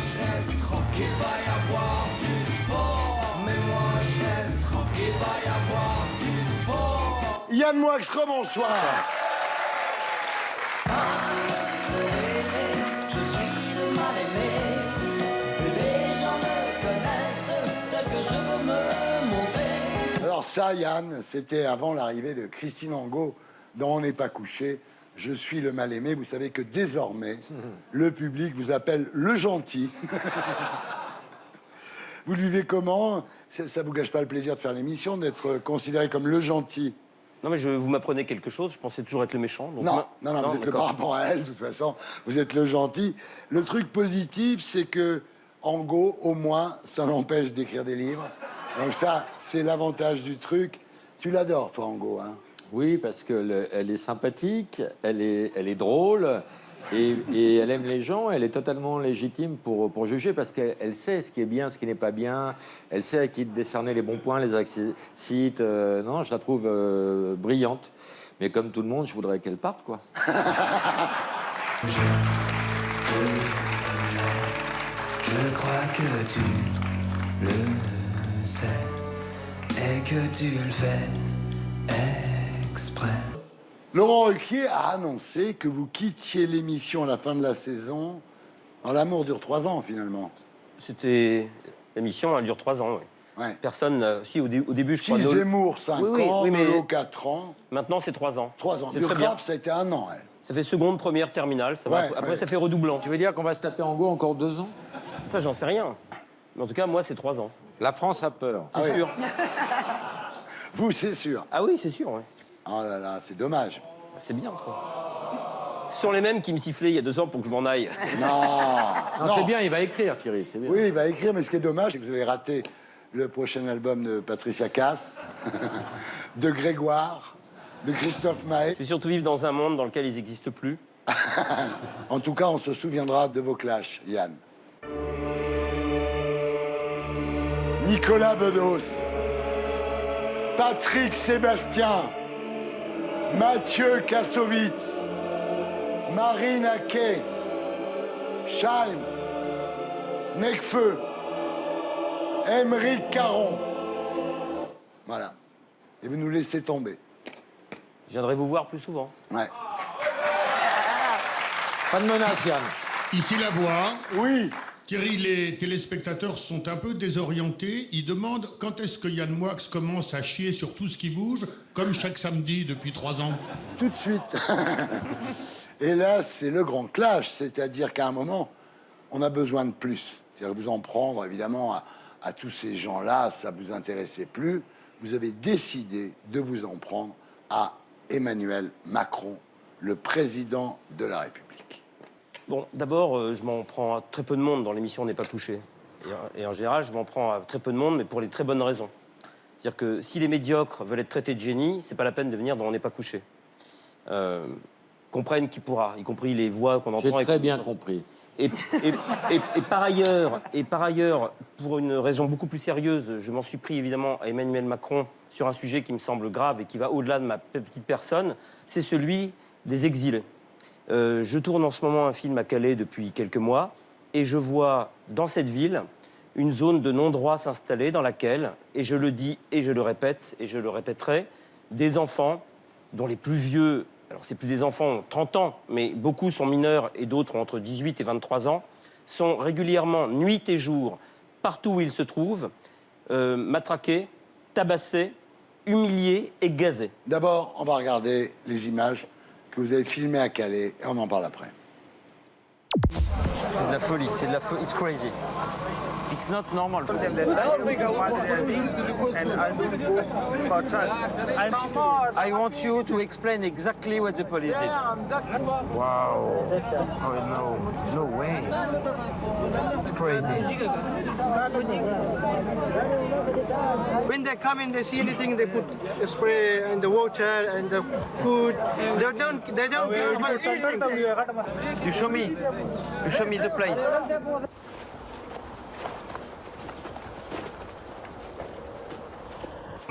je reste tranquille, va y avoir du sport. Mais moi je reste tranquille, va y avoir du sport. Yann Moix, bonsoir. Je suis le mal-aimé. Les gens me connaissent tel que je veux me montrer. Alors ça, Yann, c'était avant l'arrivée de Christine Angot dans On n'est pas couché. Je suis le mal-aimé. Vous savez que désormais, le public vous appelle le gentil. Vous le vivez comment? Ça vous gâche pas le plaisir de faire l'émission, d'être considéré comme le gentil? Non, mais vous m'apprenez quelque chose, je pensais toujours être le méchant. Donc Non, vous êtes le par rapport à elle, de toute façon, vous êtes le gentil. Le truc positif, c'est que Angot, au moins, ça l'empêche d'écrire des livres. Donc ça, c'est l'avantage du truc. Tu l'adores, toi, Angot, hein? Oui, parce qu'elle est sympathique, elle est drôle, et elle aime les gens, elle est totalement légitime pour juger, parce qu'elle sait ce qui est bien, ce qui n'est pas bien, elle sait à qui décerner les bons points, les accidents. Non, je la trouve brillante. Mais comme tout le monde, je voudrais qu'elle parte, quoi. Je crois que tu le sais et que tu le fais exprès. Laurent Ruquier a annoncé que vous quittiez l'émission à la fin de la saison. Alors, l'amour dure 3 ans, finalement. C'était... L'émission, elle dure 3 ans, oui. Ouais. Personne... Si, au début, je crois... Gilles Zemmour, 5 ans, mais Nolo, 4 ans. maintenant, c'est 3 ans. 3 ans. C'est très bien. Biographe, ça a été 1 an, elle. Ça fait seconde, première, terminale. Ça va... Ouais, Après, ouais. ça fait redoublant. Tu veux dire qu'on va se taper en go encore 2 ans? Ça, j'en sais rien. Mais en tout cas, moi, c'est 3 ans. La France a peur. Ah C'est oui. sûr. Vous, c'est sûr. Ah oui, c'est sûr, oui. Oh là là, c'est dommage. C'est bien, 3 ans. Ce sont les mêmes qui me sifflaient il y a 2 ans pour que je m'en aille. Non, Non, c'est bien, il va écrire, Thierry, c'est bien. Oui, il va écrire, mais ce qui est dommage, c'est que vous avez raté le prochain album de Patricia Cass, de Grégoire, de Christophe Maé. Je vais surtout vivre dans un monde dans lequel ils n'existent plus. En tout cas, on se souviendra de vos clashs, Yann. Nicolas Bedos, Patrick Sébastien, Mathieu Kassovitz, Marine Aquet, Scheim, Necfeu, Émeric Caron. Voilà. Et vous nous laissez tomber. Je viendrai vous voir plus souvent. Ouais. Pas de menace, Yann. Ici la voix. Oui. Thierry, les téléspectateurs sont un peu désorientés. Ils demandent quand est-ce que Yann Moix commence à chier sur tout ce qui bouge, comme chaque samedi depuis 3 ans. Tout de suite. Et là, c'est le grand clash, c'est-à-dire qu'à un moment, on a besoin de plus. C'est-à-dire vous en prendre, évidemment, à tous ces gens-là, ça vous intéressait plus. Vous avez décidé de vous en prendre à Emmanuel Macron, le président de la République. Bon, d'abord, je m'en prends à très peu de monde dans l'émission On n'est pas couché. Et en général, je m'en prends à très peu de monde, mais pour les très bonnes raisons. C'est-à-dire que si les médiocres veulent être traités de génie, c'est pas la peine de venir dans On n'est pas couché. Comprennent qui pourra, y compris les voix qu'on entend. J'ai très bien compris. Et par ailleurs, pour une raison beaucoup plus sérieuse, je m'en suis pris évidemment à Emmanuel Macron sur un sujet qui me semble grave et qui va au-delà de ma petite personne, c'est celui des exilés. Je tourne en ce moment un film à Calais depuis quelques mois et je vois dans cette ville une zone de non-droit s'installer dans laquelle, et je le dis et je le répète et je le répéterai, des enfants dont les plus vieux, alors c'est plus des enfants, ont 30 ans, mais beaucoup sont mineurs et d'autres ont entre 18 et 23 ans, sont régulièrement, nuit et jour, partout où ils se trouvent, matraqués, tabassés, humiliés et gazés. D'abord, on va regarder les images que vous avez filmées à Calais et on en parle après. C'est de la folie, it's crazy. It's not normal. I want you to explain exactly what the police did. Wow. Oh no, no way. It's crazy. When they come in, they see anything, they put a spray in the water and the food. They don't care about anything. You show me the place.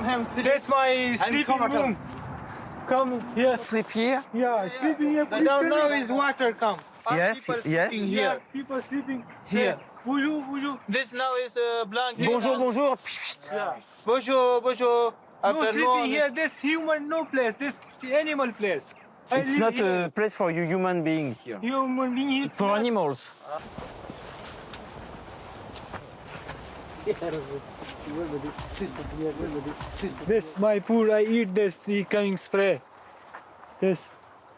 That's my sleeping room. Come here. Sleep here? Yeah, sleeping here. I don't know is water come. Yes, People yes. sleeping here. People sleeping here. Bonjour, bonjour. This now is blank. Bonjour, bonjour. Yeah. Bonjour, bonjour. No Afternoon. sleeping here. This human no place. This animal place. I It's live not here. a place for you human being here. Human being here. For animals. This my food. I eat this. The coming spray. This.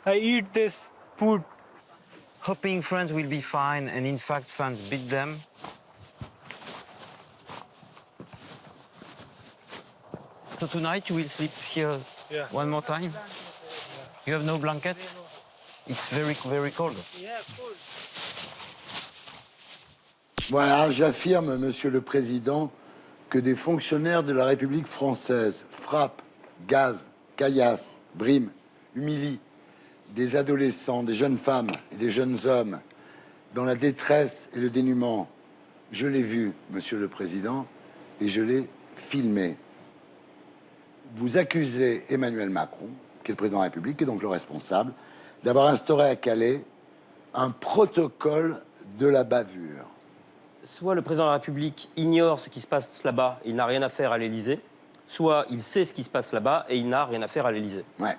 I eat this food. Hoping France will be fine, and in fact, France beat them. So tonight you will sleep here one more time? You have no blanket? It's very, very cold. Yeah, food. Voilà, j'affirme, Monsieur le Président, que des fonctionnaires de la République française frappent, gazent, caillassent, briment, humilient des adolescents, des jeunes femmes et des jeunes hommes dans la détresse et le dénuement. Je l'ai vu, Monsieur le Président, et je l'ai filmé. Vous accusez Emmanuel Macron, qui est le président de la République, qui est donc le responsable, d'avoir instauré à Calais un protocole de la bavure. Soit le président de la République ignore ce qui se passe là-bas, il n'a rien à faire à l'Élysée, soit il sait ce qui se passe là-bas et il n'a rien à faire à l'Élysée. Ouais.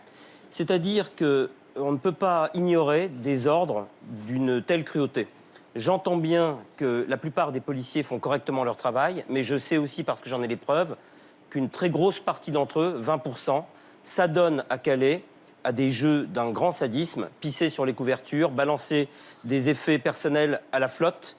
C'est-à-dire qu'on ne peut pas ignorer des ordres d'une telle cruauté. J'entends bien que la plupart des policiers font correctement leur travail, mais je sais aussi, parce que j'en ai les preuves, qu'une très grosse partie d'entre eux, 20%, s'adonnent à Calais à des jeux d'un grand sadisme, pisser sur les couvertures, balancer des effets personnels à la flotte,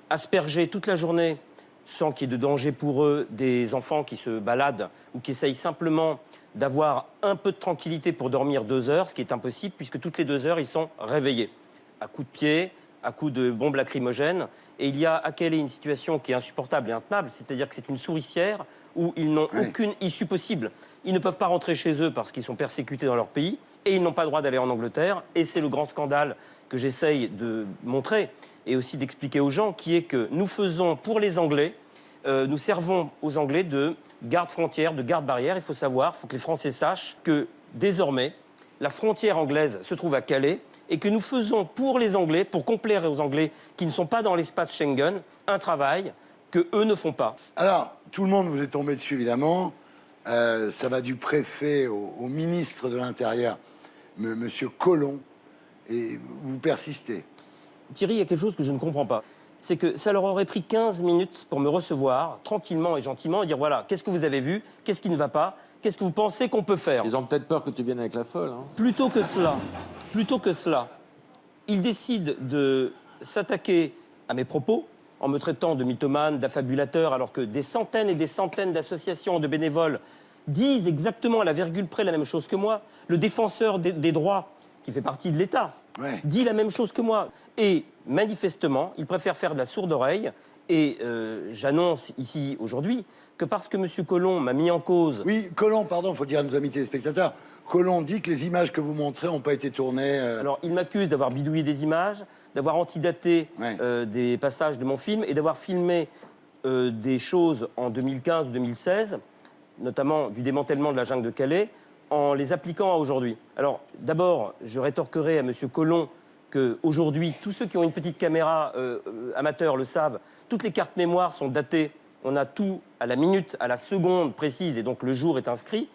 asperger toute la journée, sans qu'il y ait de danger pour eux, des enfants qui se baladent ou qui essayent simplement d'avoir un peu de tranquillité pour dormir 2 heures, ce qui est impossible puisque toutes les 2 heures, ils sont réveillés, à coups de pied, à coups de bombes lacrymogènes. Et il y a à Calais une situation qui est insupportable et intenable, c'est-à-dire que c'est une souricière où ils n'ont aucune issue possible. Ils ne peuvent pas rentrer chez eux parce qu'ils sont persécutés dans leur pays et ils n'ont pas le droit d'aller en Angleterre. Et c'est le grand scandale que j'essaye de montrer et aussi d'expliquer aux gens, qui est que nous faisons pour les Anglais, nous servons aux Anglais de garde-frontière, de garde-barrière. Il faut savoir, il faut que les Français sachent que désormais, la frontière anglaise se trouve à Calais et que nous faisons pour les Anglais, pour complaire aux Anglais qui ne sont pas dans l'espace Schengen, un travail que eux ne font pas. Alors, tout le monde vous est tombé dessus, évidemment. Ça va du préfet au ministre de l'Intérieur, Monsieur Collomb, et vous persistez. Thierry, il y a quelque chose que je ne comprends pas. C'est que ça leur aurait pris 15 minutes pour me recevoir, tranquillement et gentiment, et dire voilà, qu'est-ce que vous avez vu, qu'est-ce qui ne va pas, qu'est-ce que vous pensez qu'on peut faire. Ils ont peut-être peur que tu viennes avec la folle. Hein. Plutôt que cela, ils décident de s'attaquer à mes propos en me traitant de mythomane, d'affabulateur, alors que des centaines et des centaines d'associations de bénévoles disent exactement à la virgule près la même chose que moi. Le défenseur des droits, qui fait partie de l'État, dit la même chose que moi. Et manifestement, ils préfèrent faire de la sourde oreille. Et j'annonce ici aujourd'hui que parce que M. Collomb m'a mis en cause... Oui, Collomb, pardon, il faut dire à nos amis téléspectateurs, Collomb dit que les images que vous montrez n'ont pas été tournées... Alors, il m'accuse d'avoir bidouillé des images, d'avoir antidaté des passages de mon film et d'avoir filmé des choses en 2015 ou 2016, notamment du démantèlement de la jungle de Calais, en les appliquant à aujourd'hui. Alors, d'abord, je rétorquerai à M. Collomb qu'aujourd'hui, tous ceux qui ont une petite caméra amateur le savent, toutes les cartes mémoire sont datées. On a tout à la minute, à la seconde précise, et donc le jour est inscrit.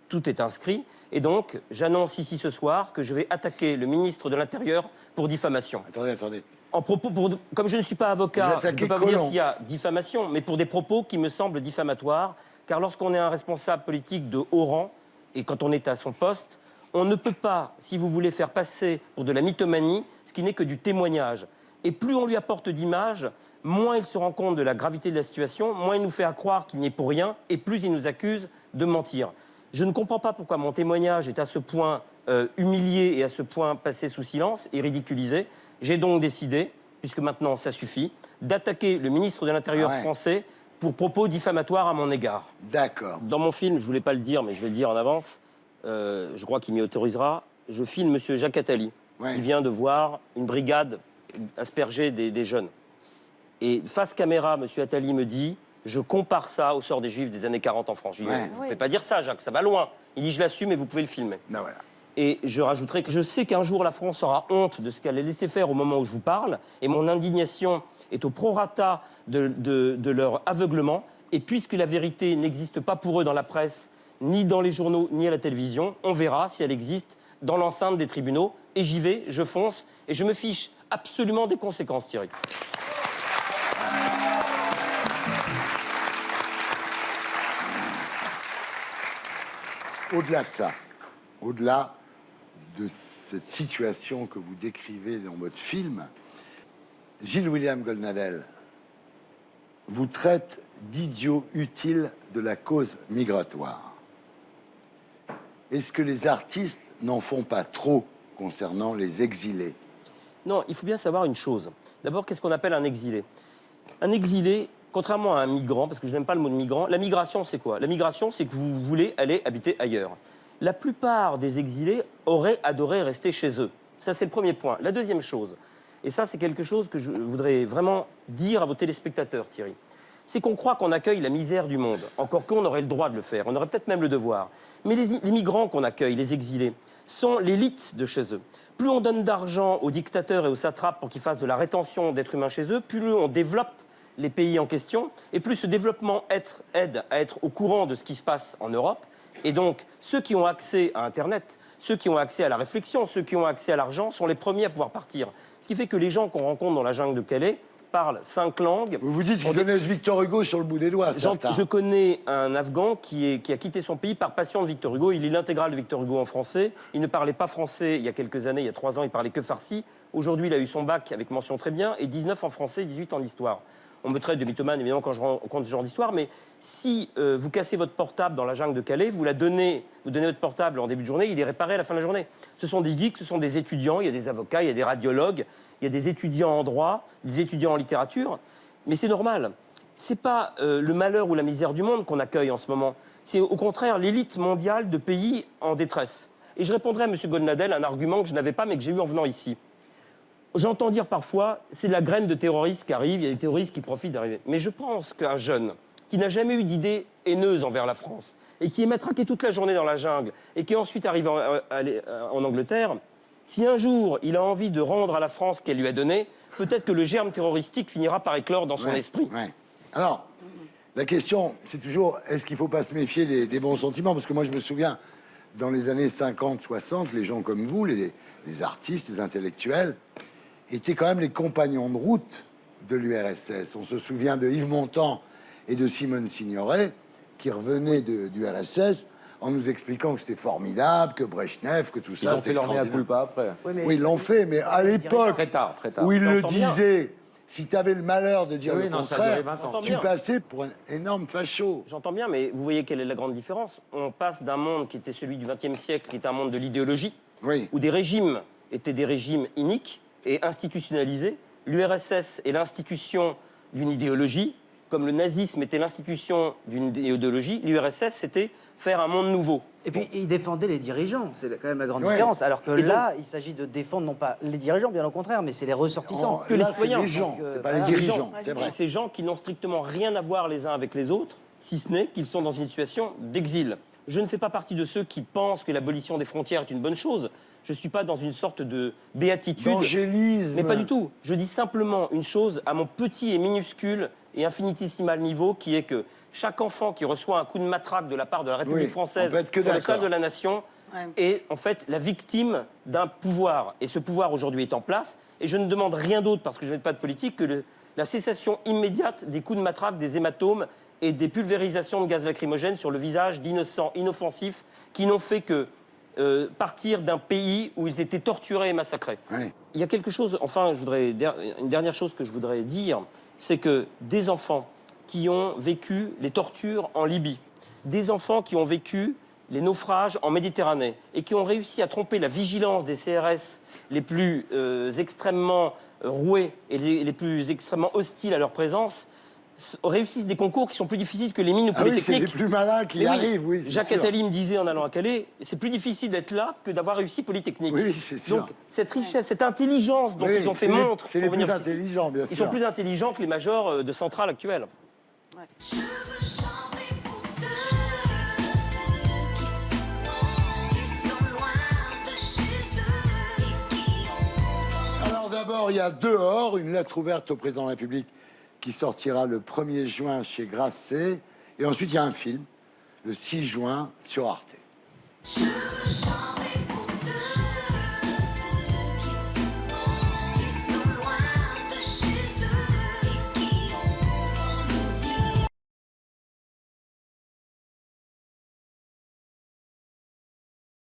Tout est inscrit. Et donc, j'annonce ici ce soir que je vais attaquer le ministre de l'Intérieur pour diffamation. Attendez. En propos, comme je ne suis pas avocat, je ne peux pas vous dire s'il y a diffamation, mais pour des propos qui me semblent diffamatoires. Car lorsqu'on est un responsable politique de haut rang, et quand on est à son poste, on ne peut pas, si vous voulez, faire passer pour de la mythomanie ce qui n'est que du témoignage. Et plus on lui apporte d'images, moins il se rend compte de la gravité de la situation, moins il nous fait croire qu'il n'y est pour rien, et plus il nous accuse de mentir. Je ne comprends pas pourquoi mon témoignage est à ce point humilié et à ce point passé sous silence et ridiculisé. J'ai donc décidé, puisque maintenant ça suffit, d'attaquer le ministre de l'Intérieur français pour propos diffamatoires à mon égard. D'accord. Dans mon film, je ne voulais pas le dire, mais je vais le dire en avance, je crois qu'il m'y autorisera, je filme M. Jacques Attali, qui vient de voir une brigade asperger des jeunes. Et face caméra, M. Attali me dit, je compare ça au sort des Juifs des années 40 en France. Je dis, vous ne pouvez pas dire ça, Jacques, ça va loin. Il dit, je l'assume et vous pouvez le filmer. Non, voilà. Et je rajouterai que je sais qu'un jour la France aura honte de ce qu'elle a laissé faire au moment où je vous parle, et mon indignation est au prorata de leur aveuglement. Et puisque la vérité n'existe pas pour eux dans la presse, ni dans les journaux, ni à la télévision, on verra si elle existe dans l'enceinte des tribunaux. Et j'y vais, je fonce, et je me fiche absolument des conséquences, Thierry. Au-delà de ça, au-delà de cette situation que vous décrivez dans votre film, Gilles William Goldnadel vous traite d'idiot utile de la cause migratoire. Est-ce que les artistes n'en font pas trop concernant les exilés? Non, il faut bien savoir une chose. D'abord, qu'est-ce qu'on appelle un exilé? Un exilé, contrairement à un migrant, parce que je n'aime pas le mot de migrant, la migration, c'est quoi? La migration, c'est que vous voulez aller habiter ailleurs. La plupart des exilés auraient adoré rester chez eux. Ça, c'est le premier point. La deuxième chose, et ça, c'est quelque chose que je voudrais vraiment dire à vos téléspectateurs, Thierry, c'est qu'on croit qu'on accueille la misère du monde. Encore qu'on aurait le droit de le faire, on aurait peut-être même le devoir. Mais les migrants qu'on accueille, les exilés, sont l'élite de chez eux. Plus on donne d'argent aux dictateurs et aux satrapes pour qu'ils fassent de la rétention d'êtres humains chez eux, plus on développe les pays en question, et plus ce développement aide à être au courant de ce qui se passe en Europe. Et donc, ceux qui ont accès à Internet, ceux qui ont accès à la réflexion, ceux qui ont accès à l'argent, sont les premiers à pouvoir partir. Ce qui fait que les gens qu'on rencontre dans la jungle de Calais parlent 5 langues. Vous vous dites qu'ils connaissent Victor Hugo sur le bout des doigts, certains. Je connais un Afghan qui a quitté son pays par passion de Victor Hugo. Il lit l'intégrale de Victor Hugo en français. Il ne parlait pas français il y a quelques années, il y a 3 ans, il parlait que farsi. Aujourd'hui, il a eu son bac avec mention très bien, et 19 en français, 18 en histoire. On me traite de mythomane, évidemment, quand je rencontre ce genre d'histoire, mais si vous cassez votre portable dans la jungle de Calais, vous donnez votre portable en début de journée, il est réparé à la fin de la journée. Ce sont des geeks, ce sont des étudiants, il y a des avocats, il y a des radiologues, il y a des étudiants en droit, des étudiants en littérature, mais c'est normal. C'est pas le malheur ou la misère du monde qu'on accueille en ce moment, c'est au contraire l'élite mondiale de pays en détresse. Et je répondrai à M. Goldnadel un argument que je n'avais pas, mais que j'ai eu en venant ici. J'entends dire parfois, c'est la graine de terroristes qui arrive, il y a des terroristes qui profitent d'arriver. Mais je pense qu'un jeune qui n'a jamais eu d'idée haineuse envers la France et qui est matraqué toute la journée dans la jungle et qui ensuite arrive en Angleterre, si un jour il a envie de rendre à la France qu'elle lui a donné, peut-être que le germe terroristique finira par éclore dans son esprit. Ouais. Alors, la question, c'est toujours, est-ce qu'il ne faut pas se méfier des bons sentiments? Parce que moi, je me souviens, dans les années 50, 60, les gens comme vous, les artistes, les intellectuels, étaient quand même les compagnons de route de l'URSS. On se souvient de Yves Montand et de Simone Signoret qui revenaient du RSS en nous expliquant que c'était formidable, que Brejnev, que tout ça, Ils ont fait leur mea culpa après. Oui, ils l'ont fait, mais à l'époque Très tard. où ils le T'entends bien. disaient, si tu avais le malheur de dire Oui, le non, ça a contraire, duré 20 ans. tu passais pour un énorme facho. J'entends bien, mais vous voyez quelle est la grande différence. On passe d'un monde qui était celui du XXe siècle, qui était un monde de l'idéologie, Oui. où des régimes étaient des régimes iniques et institutionnalisés. L'URSS est l'institution d'une idéologie, comme le nazisme était l'institution d'une idéologie. L'URSS, c'était faire un monde nouveau. Et puis, il défendait les dirigeants, c'est quand même la grande Ouais. différence. Alors que Et donc- là, il s'agit de défendre non pas les dirigeants, bien au contraire, mais c'est les ressortissants. que les Là, c'est citoyens. les gens, Donc, c'est pas les voilà. dirigeants, c'est vrai. Ces gens qui n'ont strictement rien à voir les uns avec les autres, si ce n'est qu'ils sont dans une situation d'exil. Je ne fais pas partie de ceux qui pensent que l'abolition des frontières est une bonne chose. Je ne suis pas dans une sorte de béatitude. D'angélisme. Mais pas du tout. Je dis simplement une chose à mon petit et minuscule et infinitésimal niveau, qui est que chaque enfant qui reçoit un coup de matraque de la part de la République Oui, française on peut être que sur le sol d'accord. de la nation est en fait la victime d'un pouvoir. Et ce pouvoir aujourd'hui est en place. Et je ne demande rien d'autre, parce que je n'ai pas de politique, que la cessation immédiate des coups de matraque, des hématomes et des pulvérisations de gaz lacrymogène sur le visage d'innocents inoffensifs qui n'ont fait que partir d'un pays où ils étaient torturés et massacrés. Ouais. Il y a quelque chose, enfin, une dernière chose que je voudrais dire, c'est que des enfants qui ont vécu les tortures en Libye, des enfants qui ont vécu les naufrages en Méditerranée et qui ont réussi à tromper la vigilance des CRS les plus extrêmement roués et les plus extrêmement hostiles à leur présence, réussissent des concours qui sont plus difficiles que les mines ou Ah oui, c'est polytechniques. les plus malins qui Mais oui, arrivent, oui, c'est Jacques sûr. Attali me disait en allant à Calais, c'est plus difficile d'être là que d'avoir réussi Polytechnique. Oui, c'est sûr. Donc cette richesse, cette intelligence dont Oui, ils ont fait c'est les- montre c'est les pour plus venir jusqu'ici. intelligents, bien Ils sûr. sont plus intelligents que les majors de centrales actuelles. Je veux chanter pour ceux qui sont loin de d'abord, il y a Dehors, une lettre ouverte au président de la République qui sortira le 1er juin chez Grasset. Et ensuite, il y a un film, le 6 juin, sur Arte. Je veux chanter pour ceux